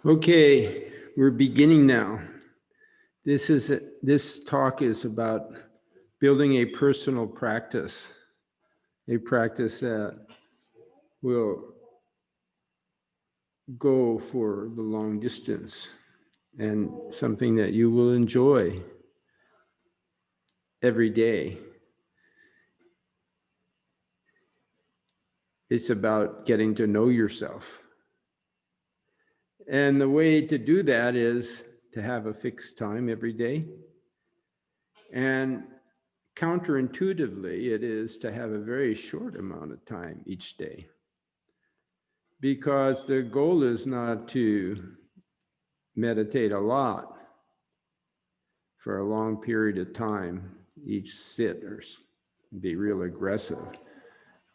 Okay, we're beginning now. This talk is about building a personal practice, a practice that will go for the long distance and something that you will enjoy every day. It's about getting to know yourself. And the way to do that is to have a fixed time every day. And counterintuitively, it is to have a very short amount of time each day. Because the goal is not to meditate a lot for a long period of time, each sit or be real aggressive,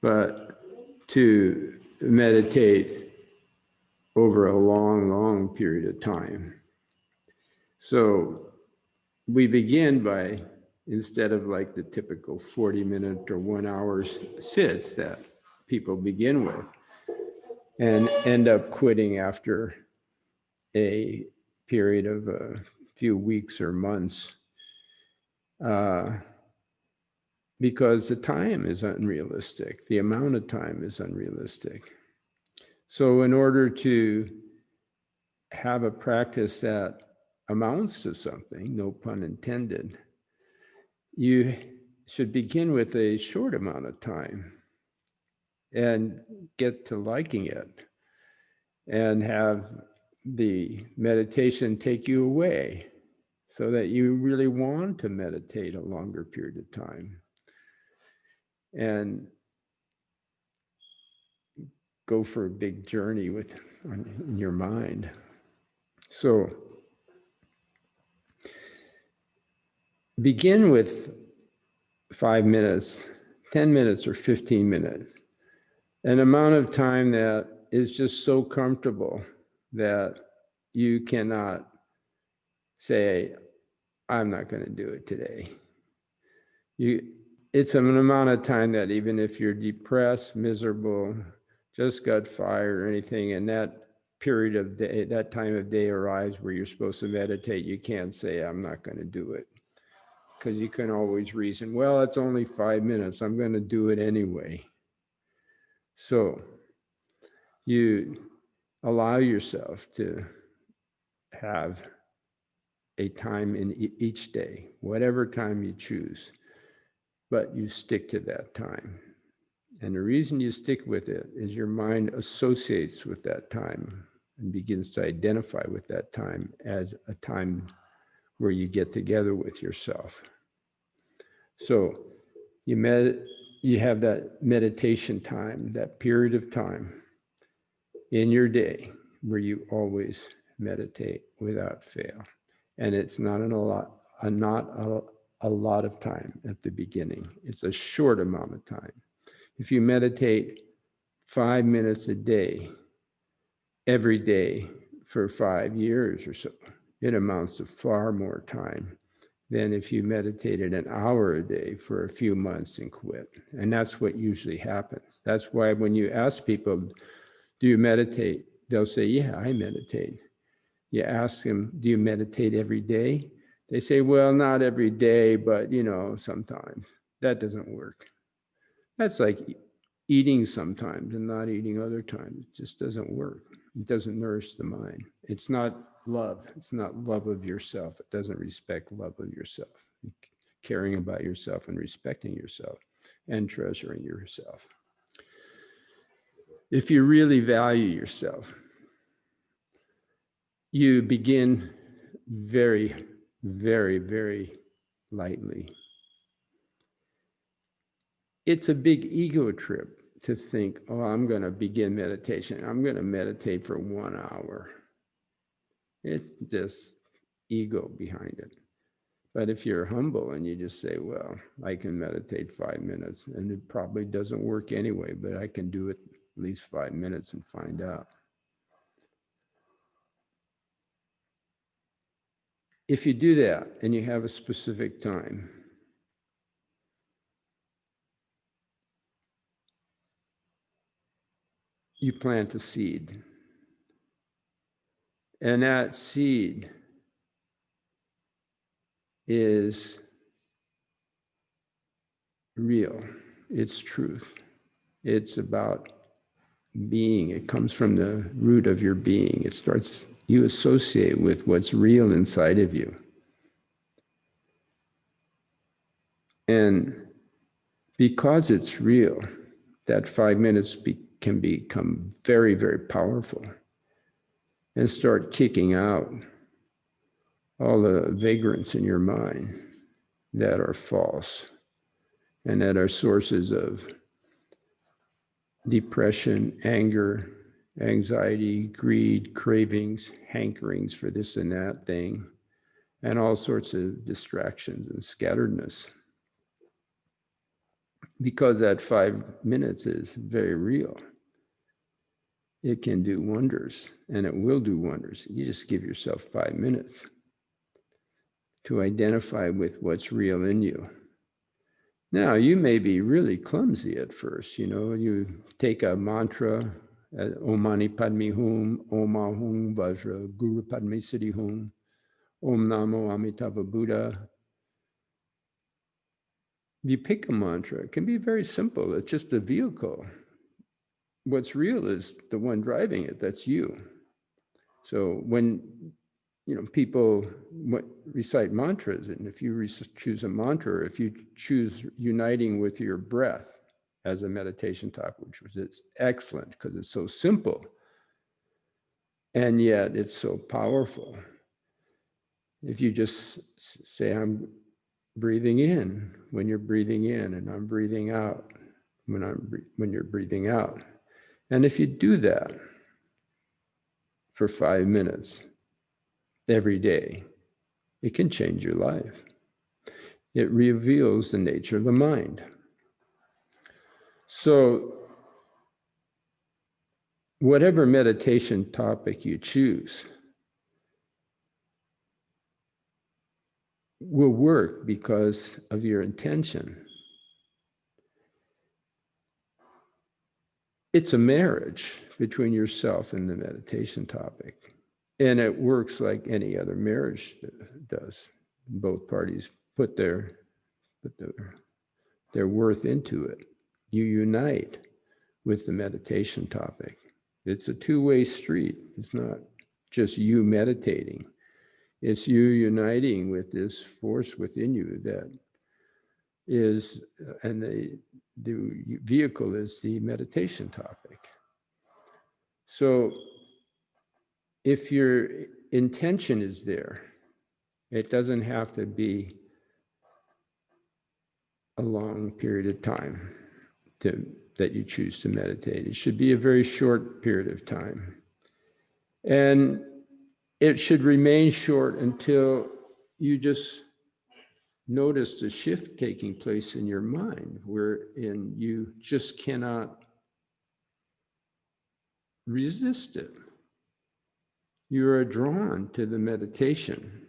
but to meditate over a long, long period of time. So we begin by, instead of like the typical 40-minute or 1 hour sits that people begin with and end up quitting after a period of a few weeks or months, because the time is unrealistic. The amount of time is unrealistic. So in order to have a practice that amounts to something, no pun intended, you should begin with a short amount of time and get to liking it and have the meditation take you away so that you really want to meditate a longer period of time and go for a big journey in your mind. So begin with 5 minutes, 10 minutes, or 15 minutes, an amount of time that is just so comfortable that you cannot say, I'm not going to do it today. It's an amount of time that even if you're depressed, miserable, just got fired or anything, and that period of day, that time of day arrives where you're supposed to meditate, you can't say, I'm not going to do it. Because you can always reason, well, it's only 5 minutes, I'm going to do it anyway. So you allow yourself to have a time in each day, whatever time you choose, but you stick to that time. And the reason you stick with it is your mind associates with that time and begins to identify with that time as a time where you get together with yourself. So you have that meditation time, that period of time in your day where you always meditate without fail. And it's not a lot of time at the beginning. It's a short amount of time. If you meditate 5 minutes a day, every day for 5 years or so, it amounts to far more time than if you meditated an hour a day for a few months and quit. And that's what usually happens. That's why when you ask people, do you meditate? They'll say, yeah, I meditate. You ask them, do you meditate every day? They say, well, not every day, but sometimes. That doesn't work. That's like eating sometimes and not eating other times. It just doesn't work. It doesn't nourish the mind. It's not love. It's not love of yourself. It doesn't respect love of yourself, caring about yourself and respecting yourself and treasuring yourself. If you really value yourself, you begin very, very, very lightly. It's a big ego trip to think, oh, I'm going to begin meditation. I'm going to meditate for 1 hour. It's just ego behind it. But if you're humble and you just say, well, I can meditate 5 minutes, and it probably doesn't work anyway, but I can do it at least 5 minutes and find out. If you do that and you have a specific time, you plant a seed. And that seed is real. It's truth. It's about being. It comes from the root of your being. It starts, you associate with what's real inside of you. And because it's real, that 5 minutes can become very, very powerful and start kicking out all the vagrants in your mind that are false and that are sources of depression, anger, anxiety, greed, cravings, hankerings for this and that thing, and all sorts of distractions and scatteredness. Because that 5 minutes is very real, it can do wonders, and it will do wonders. You just give yourself 5 minutes to identify with what's real in you. Now, you may be really clumsy at first. You take a mantra, Om Mani Padme Hum, Om Ahum Vajra, Guru Padme Siddhi Hum, Om Namo Amitabha Buddha. You pick a mantra. It can be very simple. It's just a vehicle. What's real is the one driving it. That's you. So when people recite mantras, and if you choose a mantra, if you choose uniting with your breath as a meditation topic, which is excellent because it's so simple, and yet it's so powerful. If you just say, I'm breathing in when you're breathing in, and I'm breathing out when you're breathing out. And if you do that for 5 minutes every day, it can change your life. It reveals the nature of the mind. So whatever meditation topic you choose will work because of your intention. It's a marriage between yourself and the meditation topic. And it works like any other marriage does. Both parties put their worth into it. You unite with the meditation topic. It's a two-way street. It's not just you meditating. It's you uniting with this force within you that is, and the vehicle is the meditation topic. So if your intention is there, it doesn't have to be a long period of time that you choose to meditate. It should be a very short period of time. And it should remain short until you just notice the shift taking place in your mind, wherein you just cannot resist it. You are drawn to the meditation.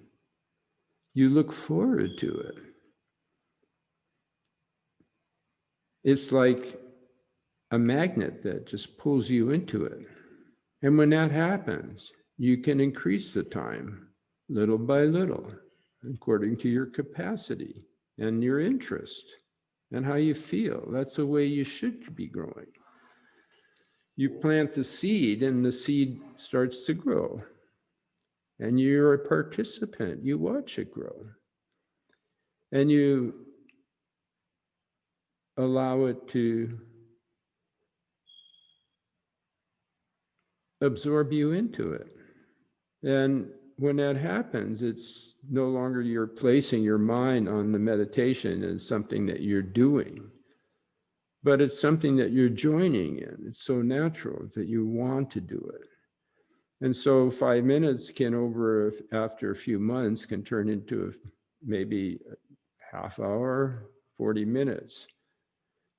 You look forward to it. It's like a magnet that just pulls you into it. And when that happens, you can increase the time little by little, according to your capacity and your interest and how you feel. That's the way you should be growing. You plant the seed and the seed starts to grow. And you're a participant. You watch it grow. And you allow it to absorb you into it. And when that happens, it's no longer you're placing your mind on the meditation as something that you're doing, but it's something that you're joining in. It's so natural that you want to do it. And so 5 minutes after a few months, can turn into maybe a half hour, 40 minutes.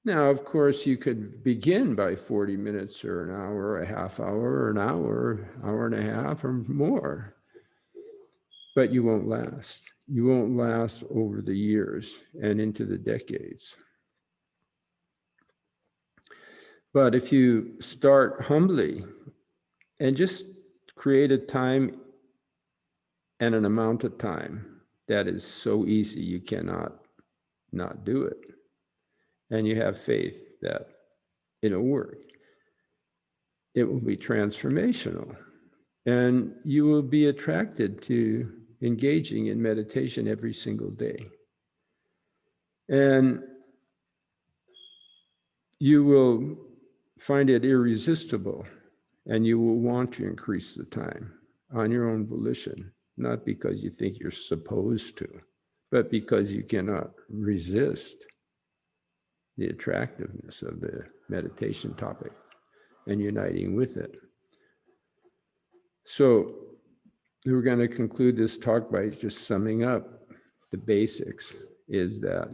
Now, of course, you could begin by 40 minutes or an hour, a half hour, or an hour, hour and a half, or more. But you won't last. You won't last over the years and into the decades. But if you start humbly and just create a time and an amount of time that is so easy you cannot not do it. And you have faith that it'll work. It will be transformational. And you will be attracted to engaging in meditation every single day. And you will find it irresistible, and you will want to increase the time on your own volition, not because you think you're supposed to, but because you cannot resist the attractiveness of the meditation topic and uniting with it. So we're going to conclude this talk by just summing up the basics. Is that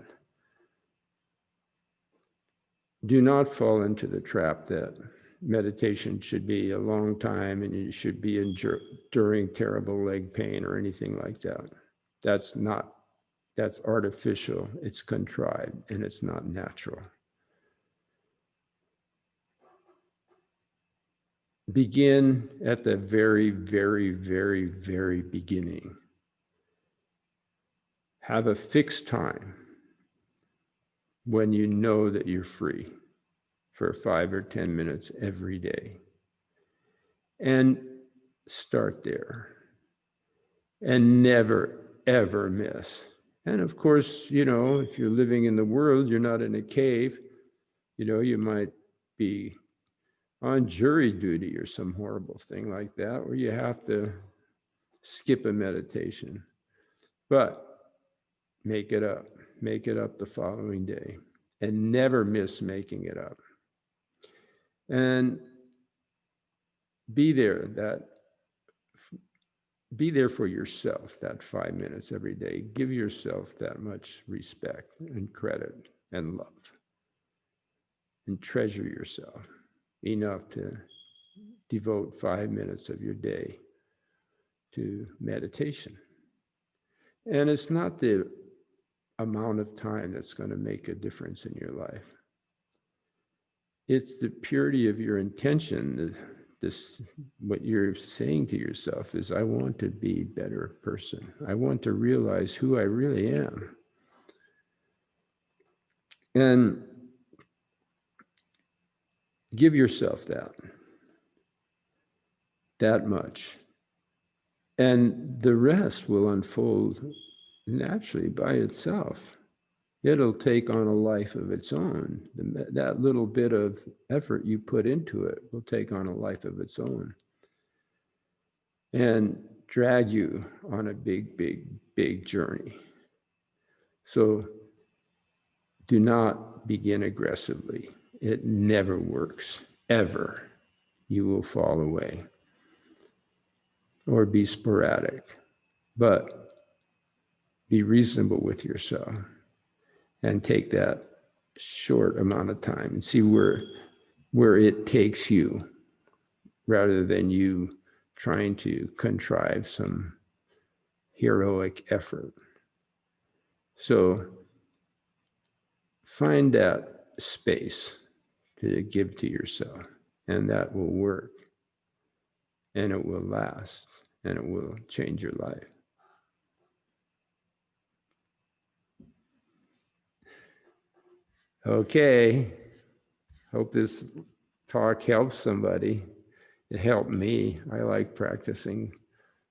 do not fall into the trap that meditation should be a long time and you should be enduring terrible leg pain or anything like that. That's artificial, it's contrived, and it's not natural. Begin at the very, very, very, very beginning. Have a fixed time when you know that you're free for 5 or 10 minutes every day. And start there. And never, ever miss. And of course, if you're living in the world, you're not in a cave, you might be on jury duty or some horrible thing like that, where you have to skip a meditation. But make it up the following day, and never miss making it up. And be there for yourself, that 5 minutes every day. Give yourself that much respect and credit and love. And treasure yourself enough to devote 5 minutes of your day to meditation. And it's not the amount of time that's going to make a difference in your life. It's the purity of your intention. What you're saying to yourself is, I want to be a better person. I want to realize who I really am. And give yourself that much. And the rest will unfold naturally by itself. It'll take on a life of its own. That little bit of effort you put into it will take on a life of its own and drag you on a big, big, big journey. So do not begin aggressively. It never works, ever. You will fall away or be sporadic, but be reasonable with yourself and take that short amount of time and see where it takes you, rather than you trying to contrive some heroic effort. So find that space to give to yourself, and that will work, and it will last, and it will change your life. Okay, hope this talk helps somebody. It helped me. I like practicing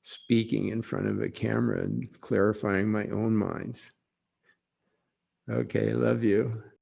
speaking in front of a camera and clarifying my own minds. Okay, love you.